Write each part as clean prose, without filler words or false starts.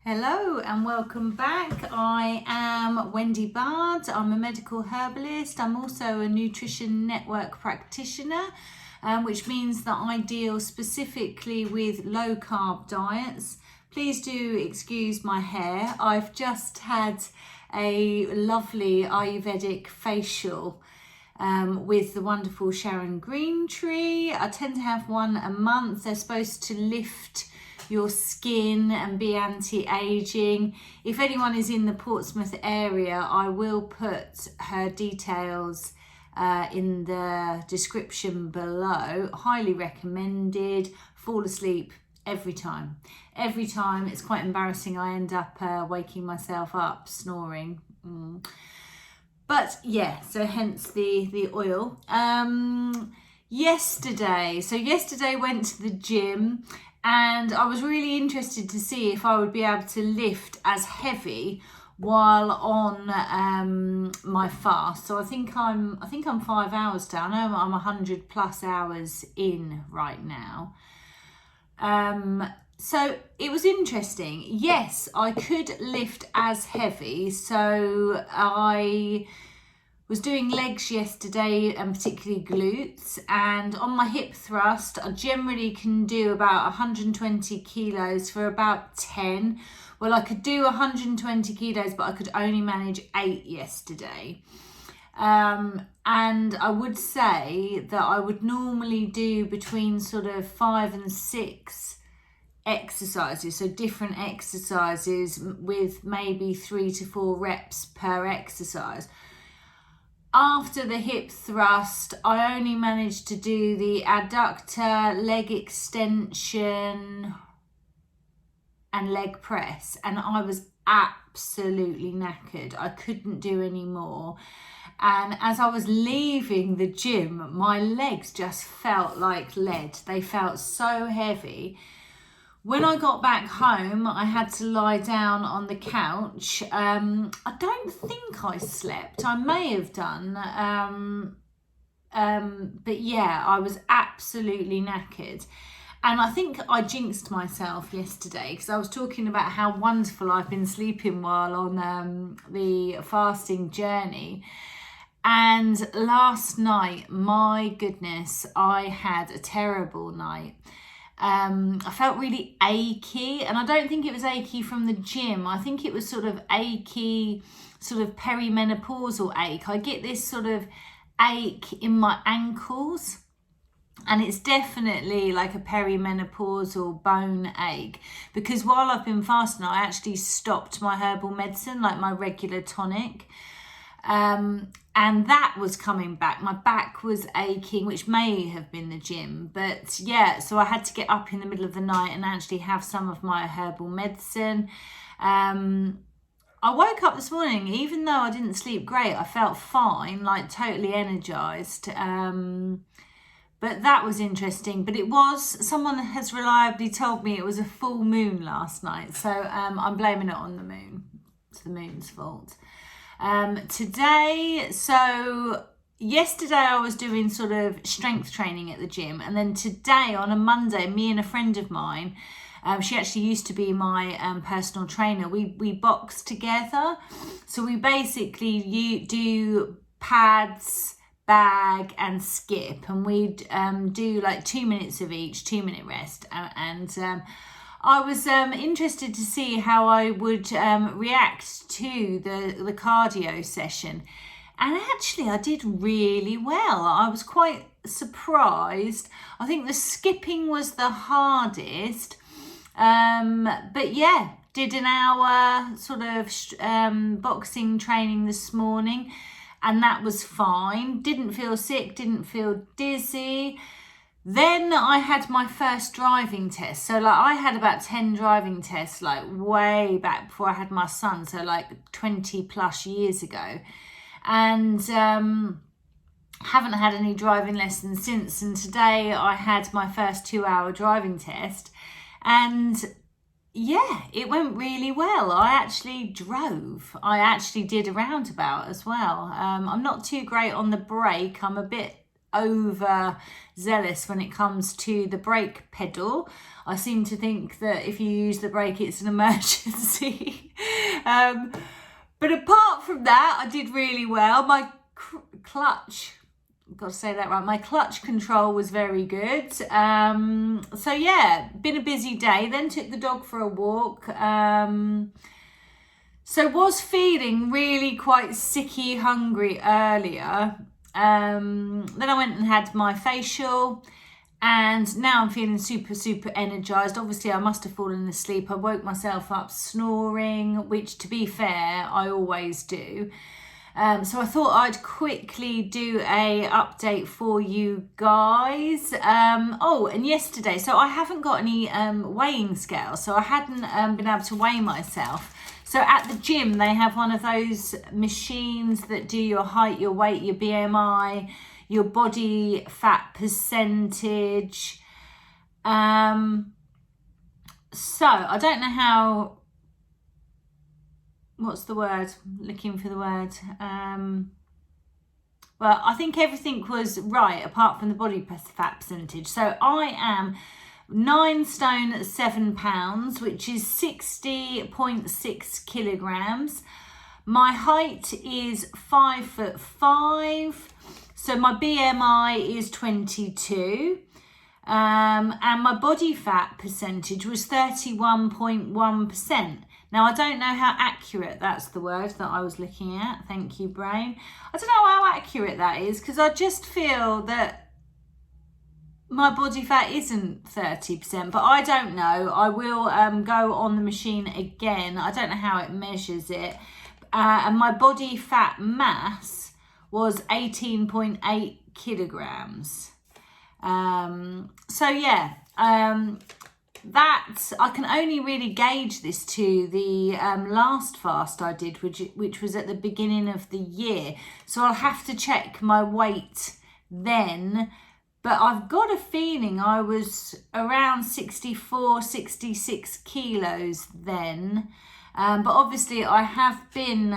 Hello and welcome back. I am Wendy Bard. I'm a medical herbalist. I'm also a nutrition network practitioner, which means that I deal specifically with low carb diets. Please do excuse my hair. I've just had a lovely Ayurvedic facial with the wonderful Sharon Green Tree. I tend to have one a month. They're supposed to lift your skin and be anti-aging. If anyone is in the Portsmouth area, I will put her details in the description below. Highly recommended. Fall asleep every time. It's quite embarrassing. I end up waking myself up snoring. But yeah, so hence the oil. Yesterday went to the gym, and I was really interested to see if I would be able to lift as heavy while on my fast. So I think I'm 5 hours down. I know I'm 100 plus hours in right now. So it was interesting. Yes, I could lift as heavy. So I was doing legs yesterday and particularly glutes, and on my hip thrust I generally can do about 120 kilos for about 10. Well, I could do 120 kilos, but I could only manage 8 yesterday. And I would say that I would normally do between sort of 5 and 6 exercises, so different exercises with maybe 3 to 4 reps per exercise. After the hip thrust, I only managed to do the adductor, leg extension and leg press, and I was absolutely knackered. I couldn't do any more. And as I was leaving the gym, my legs just felt like lead. They felt so heavy. When I got back home, I had to lie down on the couch. I don't think I slept. I may have done. But yeah, I was absolutely knackered. And I think I jinxed myself yesterday because I was talking about how wonderful I've been sleeping while on the fasting journey. And last night, my goodness, I had a terrible night. I felt really achy, and I don't think it was achy from the gym. I think it was sort of achy, sort of perimenopausal ache. I get this sort of ache in my ankles, and it's definitely like a perimenopausal bone ache, because while I've been fasting, I actually stopped my herbal medicine, like my regular tonic. And that was coming back. My back was aching, which may have been the gym, but yeah, so I had to get up in the middle of the night and actually have some of my herbal medicine. I woke up this morning, even though I didn't sleep great, I felt fine, like totally energized. But that was interesting. But someone has reliably told me it was a full moon last night, so I'm blaming it on the moon. It's the moon's fault. Yesterday I was doing sort of strength training at the gym, and then today on a Monday, me and a friend of mine, she actually used to be my personal trainer, we box together. So we basically do pads, bag and skip, and we'd do like 2 minutes of each, 2-minute rest, I was interested to see how I would react to the cardio session. And actually, I did really well. I was quite surprised. I think the skipping was the hardest. But yeah, did an hour sort of boxing training this morning, and that was fine. Didn't feel sick, didn't feel dizzy. Then I had my first driving test. So like I had about 10 driving tests like way back before I had my son, so like 20 plus years ago. And haven't had any driving lessons since. And today I had my first 2-hour driving test. And yeah, it went really well. I actually drove. I actually did a roundabout as well. I'm not too great on the brake. I'm a bit over zealous when it comes to the brake pedal. I seem to think that if you use the brake, it's an emergency. But apart from that, I did really well. My clutch, I've got to say that right, my clutch control was very good. So yeah, been a busy day. Then took the dog for a walk. So was feeling really quite sicky, hungry earlier. Then I went and had my facial, and now I'm feeling super, super energized. Obviously, I must have fallen asleep. I woke myself up snoring, which, to be fair, I always do. So I thought I'd quickly do a update for you guys. Oh, and yesterday, so I haven't got any weighing scales, so I hadn't been able to weigh myself. So at the gym, they have one of those machines that do your height, your weight, your BMI, your body fat percentage. So I don't know how, what's the word? Looking for the word. Well, I think everything was right apart from the body fat percentage. So I am 9 stone 7 pounds, which is 60.6 kilograms. My height is 5'5", so my BMI is 22, and my body fat percentage was 31.1%. Now, I don't know how accurate, that's the word that I was looking at. Thank you, brain. I don't know how accurate that is, because I just feel that my body fat isn't 30%, but I don't know. I will go on the machine again. I don't know how it measures it. And my body fat mass was 18.8 kilograms. So yeah, that I can only really gauge this to the last fast I did, which was at the beginning of the year. So I'll have to check my weight then. But I've got a feeling I was around 64, 66 kilos then. But obviously I have been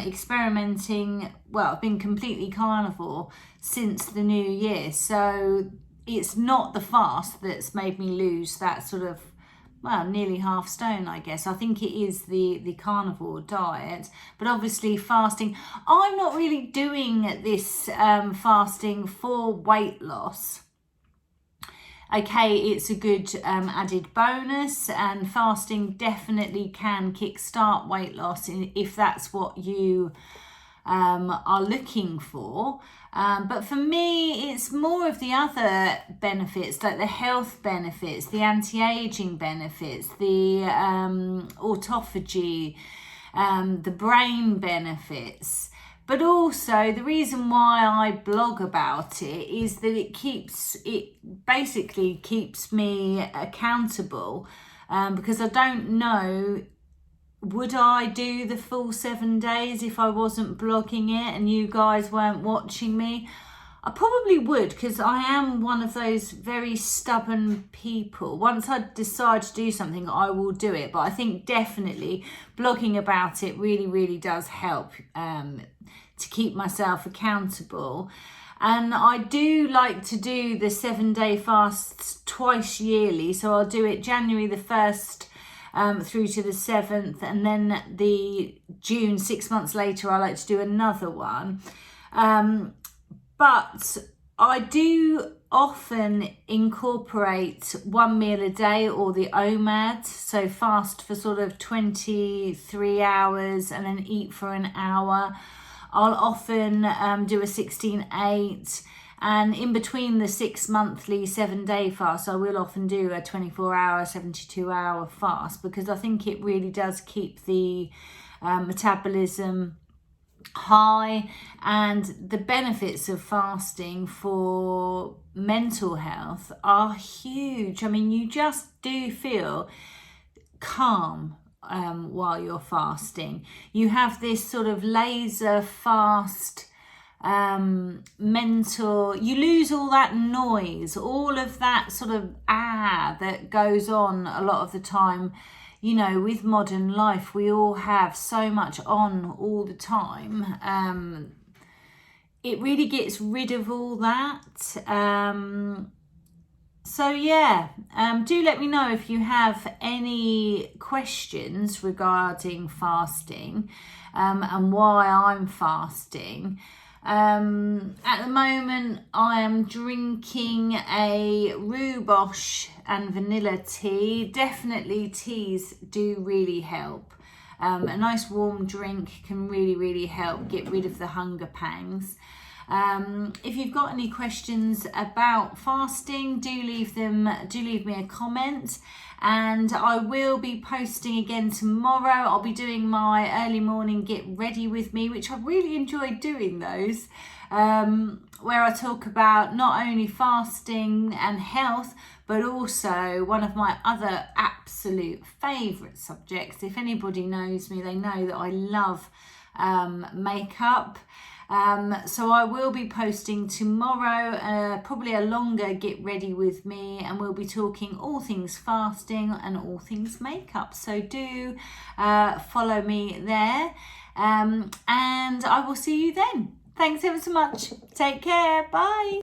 experimenting, well, I've been completely carnivore since the new year. So it's not the fast that's made me lose that sort of, well, nearly half stone, I guess. I think it is the carnivore diet. But obviously fasting, I'm not really doing this fasting for weight loss. Okay, it's a good added bonus, and fasting definitely can kickstart weight loss if that's what you are looking for. But for me, it's more of the other benefits, like the health benefits, the anti-aging benefits, the autophagy, the brain benefits. But also the reason why I blog about it is that it basically keeps me accountable, because I don't know, would I do the full 7 days if I wasn't blogging it and you guys weren't watching me? I probably would, because I am one of those very stubborn people. Once I decide to do something, I will do it. But I think definitely blogging about it really, really does help to keep myself accountable. And I do like to do the 7-day fasts twice yearly. So I'll do it January the 1st through to the 7th, and then the June, 6 months later, I like to do another one. But I do often incorporate 1 meal a day, or the OMAD, so fast for sort of 23 hours and then eat for an hour. I'll often do a 16-8, and in between the 6 monthly 7-day fast, I will often do a 24-hour, 72-hour fast, because I think it really does keep the metabolism high. And the benefits of fasting for mental health are huge. I mean, you just do feel calm while you're fasting. You have this sort of laser fast mental, you lose all that noise, all of that sort of that goes on a lot of the time. You know, with modern life, we all have so much on all the time. it really gets rid of all that. So yeah, do let me know if you have any questions regarding fasting and why I'm fasting. At the moment, I am drinking a rhubarb and vanilla tea. Definitely teas do really help. A nice warm drink can really help get rid of the hunger pangs. If you've got any questions about fasting, do leave me a comment, and I will be posting again tomorrow. I'll be doing my early morning get ready with me, which I really enjoyed doing those, where I talk about not only fasting and health, but also one of my other absolute favourite subjects. If anybody knows me, they know that I love makeup. So I will be posting tomorrow, probably a longer get ready with me, and we'll be talking all things fasting and all things makeup. So do follow me there, and I will see you then. Thanks ever so much. Take care. Bye.